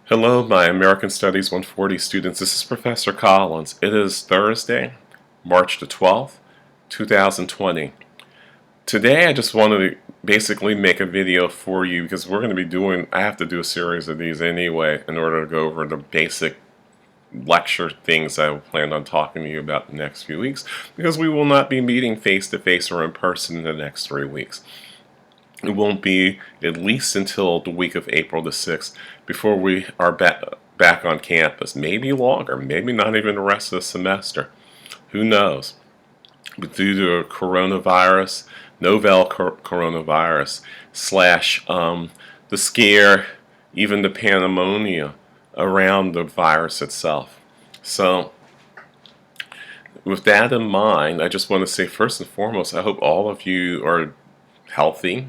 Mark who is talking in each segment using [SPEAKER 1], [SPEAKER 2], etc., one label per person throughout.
[SPEAKER 1] Hello, my American Studies 140 students. This is Professor Collins. It is Thursday, March the 12th, 2020. Today I just wanted to basically make a video for you because we're going to be I have to do a series of these anyway in order to go over the basic lecture things I plan on talking to you about the next few weeks, because we will not be meeting face-to-face or in person in the next 3 weeks. It won't be at least until the week of April the 6th before we are back on campus. Maybe longer, maybe not even the rest of the semester. Who knows? But due to coronavirus, novel coronavirus, slash the scare, even the pandemonium around the virus itself. So, with that in mind, I just want to say first and foremost, I hope all of you are healthy,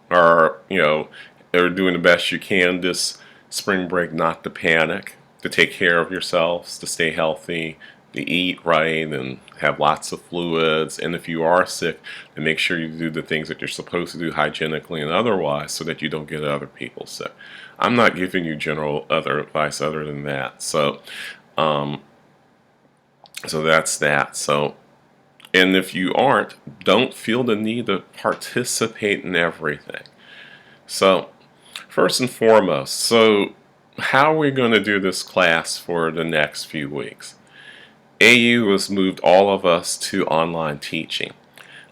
[SPEAKER 1] or are doing the best you can this spring break, not to panic, to take care of yourselves, to stay healthy, to eat right and have lots of fluids, and if you are sick, to make sure you do the things that you're supposed to do hygienically and otherwise so that you don't get other people sick. I'm not giving you general other advice other than that. So that's that. And if you aren't, don't feel the need to participate in everything. So, first and foremost, how are we going to do this class for the next few weeks? AU has moved all of us to online teaching.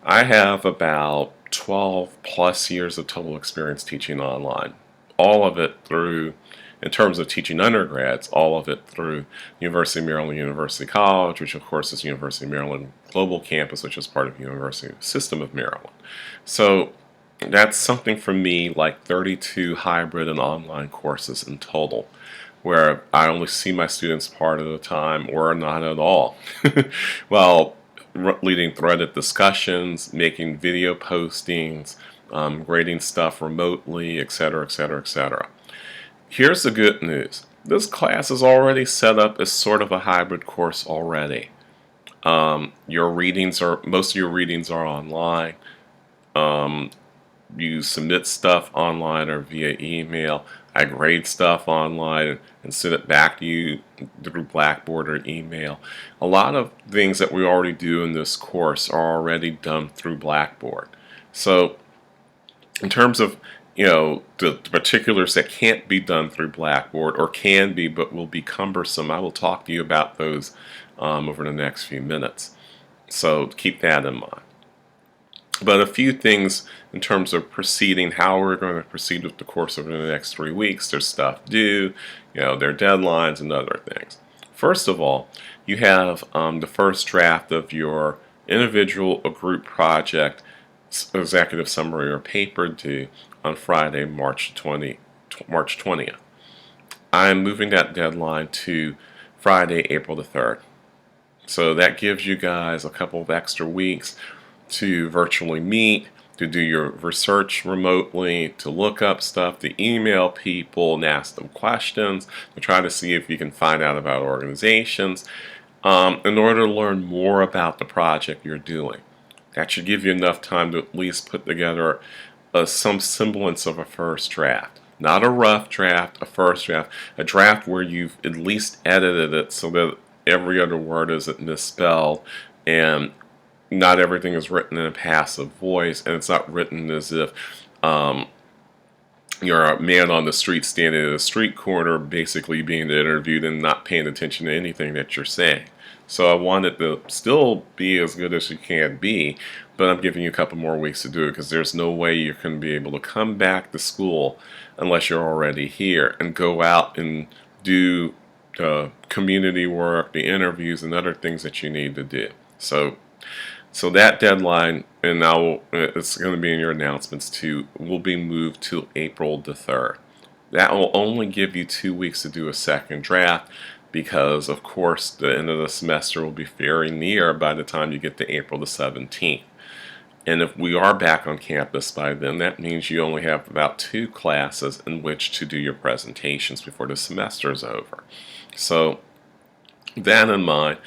[SPEAKER 1] I have about 12 plus years of total experience teaching online. All of it through, in terms of teaching undergrads, all of it through University of Maryland University College, which of course is University of Maryland Global Campus, which is part of the University System of Maryland. So that's something for me like 32 hybrid and online courses in total, where I only see my students part of the time or not at all. Well, leading threaded discussions, making video postings, grading stuff remotely, etc., etc., etc. Here's the good news. This class is already set up as sort of a hybrid course already. Most of your readings are online. You submit stuff online or via email. I grade stuff online and send it back to you through Blackboard or email. A lot of things that we already do in this course are already done through Blackboard. So in terms of the particulars that can't be done through Blackboard, or can be but will be cumbersome, I will talk to you about those over the next few minutes. So keep that in mind. But a few things in terms of proceeding, how we're going to proceed with the course over the next 3 weeks. There's stuff due, there are deadlines and other things. First of all, you have the first draft of your individual or group project executive summary or paper due on Friday, March 20th. I'm moving that deadline to Friday, April the 3rd. So that gives you guys a couple of extra weeks to virtually meet, to do your research remotely, to look up stuff, to email people and ask them questions, to try to see if you can find out about organizations, in order to learn more about the project you're doing. That should give you enough time to at least put together some semblance of a first draft. Not a rough draft, a first draft, a draft where you've at least edited it so that every other word isn't misspelled and not everything is written in a passive voice, and it's not written as if you're a man on the street standing at a street corner basically being interviewed and not paying attention to anything that you're saying. So I want it to still be as good as you can be, but I'm giving you a couple more weeks to do it because there's no way you're going to be able to come back to school unless you're already here and go out and do the community work, the interviews, and other things that you need to do. So that deadline, and it's going to be in your announcements too, will be moved to April the 3rd. That will only give you 2 weeks to do a second draft, because of course the end of the semester will be very near by the time you get to April the 17th. And if we are back on campus by then, that means you only have about 2 classes in which to do your presentations before the semester is over. So that in mind,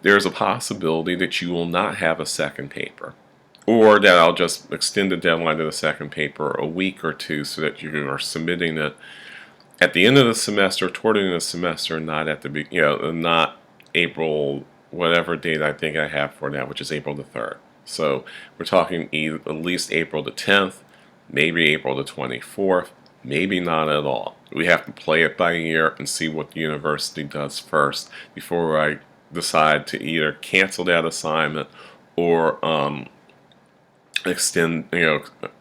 [SPEAKER 1] there's a possibility that you will not have a second paper, or that I'll just extend the deadline to the second paper a week or two so that you are submitting it at the end of the semester, toward the end of the semester, not at the not April, whatever date I think I have for that, which is April the 3rd. So we're talking at least April the 10th, maybe April the 24th, maybe not at all. We have to play it by ear and see what the university does first before I decide to either cancel that assignment or extend,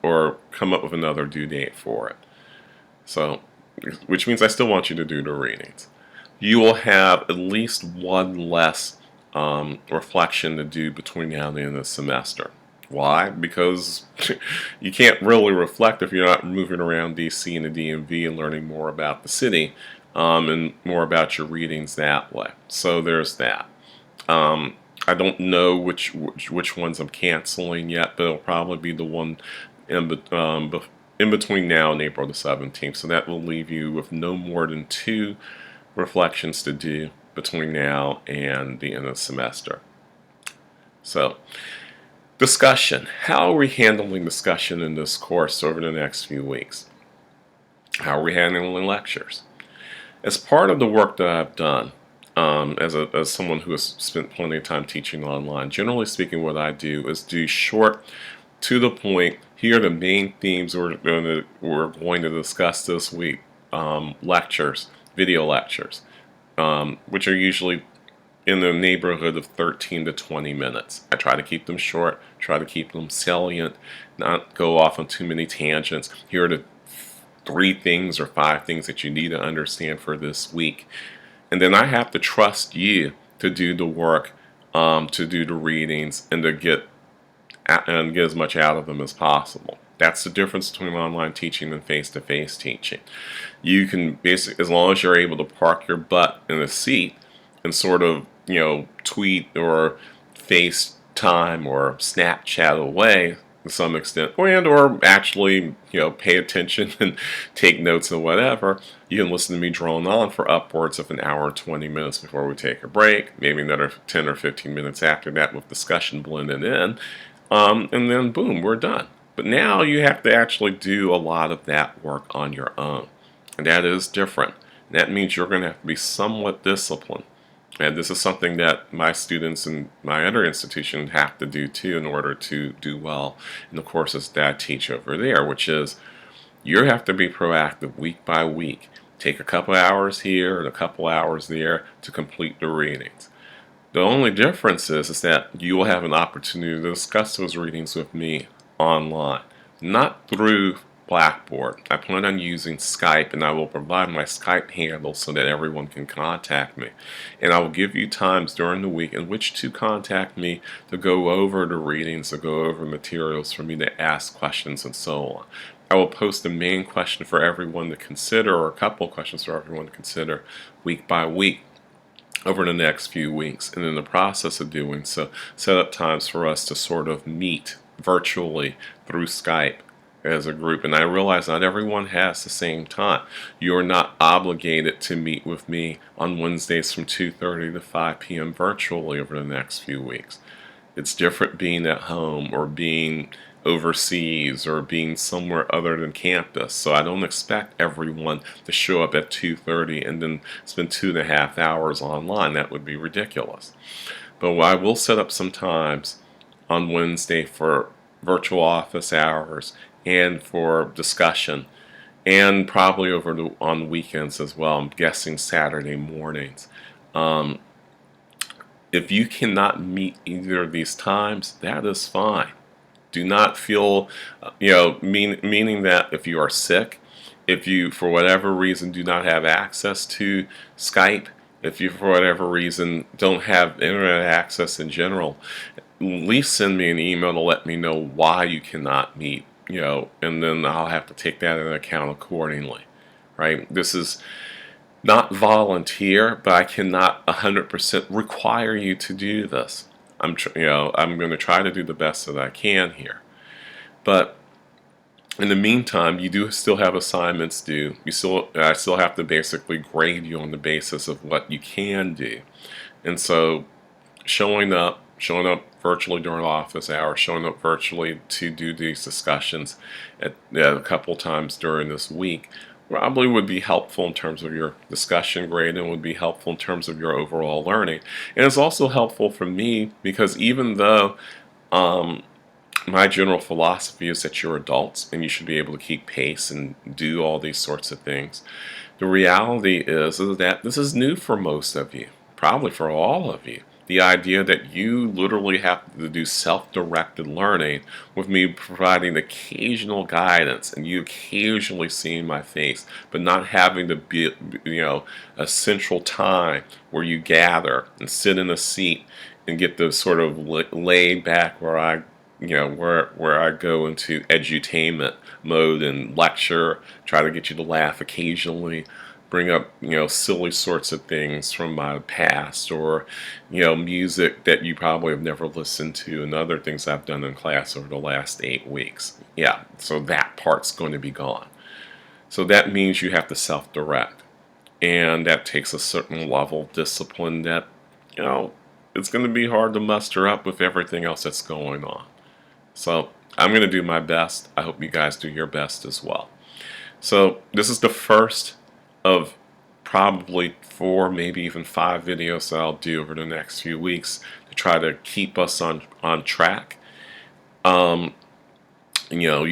[SPEAKER 1] or come up with another due date for it. So, which means I still want you to do the readings. You will have at least one less reflection to do between now and the end of the semester. Why? Because you can't really reflect if you're not moving around DC and the DMV and learning more about the city and more about your readings that way. So there's that. I don't know which ones I'm canceling yet, but it'll probably be the one in between now and April the 17th. So that will leave you with no more than 2 reflections to do between now and the end of the semester. So, discussion. How are we handling discussion in this course over the next few weeks? How are we handling lectures? As part of the work that I've done, as someone who has spent plenty of time teaching online, generally speaking, what I do is do short, to the point, here are the main themes we're going to discuss this week, lectures, video lectures, which are usually in the neighborhood of 13 to 20 minutes. I try to keep them short, try to keep them salient, not go off on too many tangents. Here are the 3 things or 5 things that you need to understand for this week. And then I have to trust you to do the work, to do the readings, and to get as much out of them as possible. That's the difference between online teaching and face-to-face teaching. You can basically, as long as you're able to park your butt in a seat and sort of, tweet or FaceTime or Snapchat away to some extent, or actually, pay attention and take notes and whatever, you can listen to me drone on for upwards of an hour and 20 minutes before we take a break, maybe another 10 or 15 minutes after that with discussion blended in, and then boom, we're done. But now you have to actually do a lot of that work on your own, and that is different. That means you're going to have to be somewhat disciplined. And this is something that my students in my other institution have to do too in order to do well in the courses that I teach over there, which is you have to be proactive week by week. Take a couple hours here and a couple hours there to complete the readings. The only difference is that you will have an opportunity to discuss those readings with me online, not through Blackboard. I plan on using Skype, and I will provide my Skype handle so that everyone can contact me. And I will give you times during the week in which to contact me to go over the readings, to go over materials for me to ask questions and so on. I will post the main question for everyone to consider, or a couple of questions for everyone to consider week by week over the next few weeks. And in the process of doing so, set up times for us to sort of meet virtually through Skype as a group. And I realize not everyone has the same time. You're not obligated to meet with me on Wednesdays from 2:30 to 5 p.m. virtually over the next few weeks. It's different being at home or being overseas or being somewhere other than campus. So I don't expect everyone to show up at 2:30 and then spend 2.5 hours online. That would be ridiculous. But I will set up some times on Wednesday for virtual office hours and for discussion, and probably on weekends as well. I'm guessing Saturday mornings. If you cannot meet either of these times, that is fine. Do not feel, meaning that if you are sick, if you, for whatever reason, do not have access to Skype, if you, for whatever reason, don't have internet access in general, at least send me an email to let me know why you cannot meet, and then I'll have to take that into account accordingly, right? This is not volunteer, but I cannot 100% require you to do this. I'm going to try to do the best that I can here. But in the meantime, you do still have assignments due. I still have to basically grade you on the basis of what you can do. And so showing up virtually during office hours, showing up virtually to do these discussions at a couple times during this week probably would be helpful in terms of your discussion grade and would be helpful in terms of your overall learning. And it's also helpful for me because even though um, my general philosophy is that you're adults and you should be able to keep pace and do all these sorts of things, the reality is that this is new for most of you, probably for all of you. The idea that you literally have to do self-directed learning with me providing occasional guidance and you occasionally seeing my face, but not having to be, a central time where you gather and sit in a seat and get the sort of laid back where I go into edutainment mode and lecture, try to get you to laugh occasionally, bring up silly sorts of things from my past, or music that you probably have never listened to, and other things I've done in class over the last 8 weeks. Yeah, so that part's going to be gone. So that means you have to self-direct, and that takes a certain level of discipline that it's going to be hard to muster up with everything else that's going on. So I'm going to do my best. I hope you guys do your best as well. So this is the first of probably 4, maybe even 5 videos that I'll do over the next few weeks to try to keep us on track. You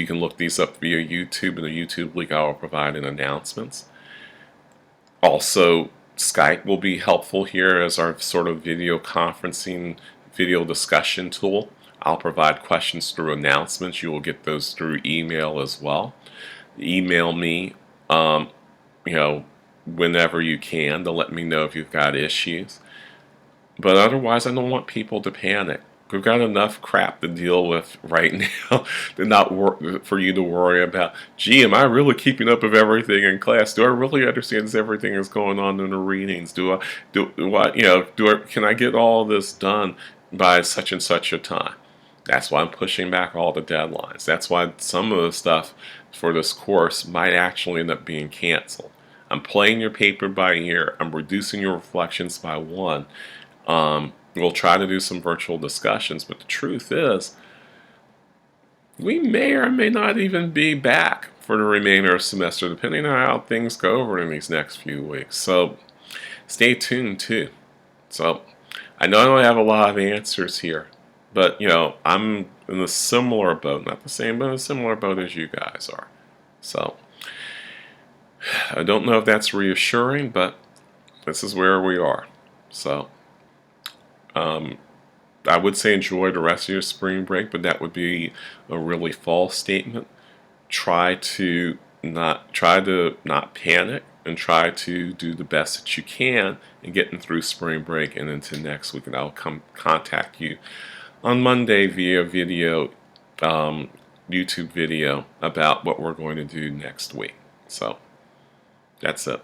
[SPEAKER 1] can look these up via YouTube. In the YouTube link, I will provide in announcements. Also, Skype will be helpful here as our sort of video conferencing, video discussion tool. I'll provide questions through announcements. You will get those through email as well. Email me, whenever you can to let me know if you've got issues. But otherwise, I don't want people to panic. We've got enough crap to deal with right now for you to worry about, gee, am I really keeping up with everything in class? Do I really understand everything that's going on in the readings? Can I get all this done by such and such a time? That's why I'm pushing back all the deadlines. That's why some of the stuff for this course might actually end up being canceled. I'm playing your paper by ear. I'm reducing your reflections by 1. We'll try to do some virtual discussions, but the truth is, we may or may not even be back for the remainder of the semester, depending on how things go over in these next few weeks. So stay tuned too. So I know I don't have a lot of answers here, but I'm in a similar boat, not the same, but in a similar boat as you guys are. So I don't know if that's reassuring, but this is where we are. So I would say enjoy the rest of your spring break, but that would be a really false statement. Try to not panic and try to do the best that you can in getting through spring break and into next week. And I'll contact you on Monday via video, YouTube video about what we're going to do next week. So that's it.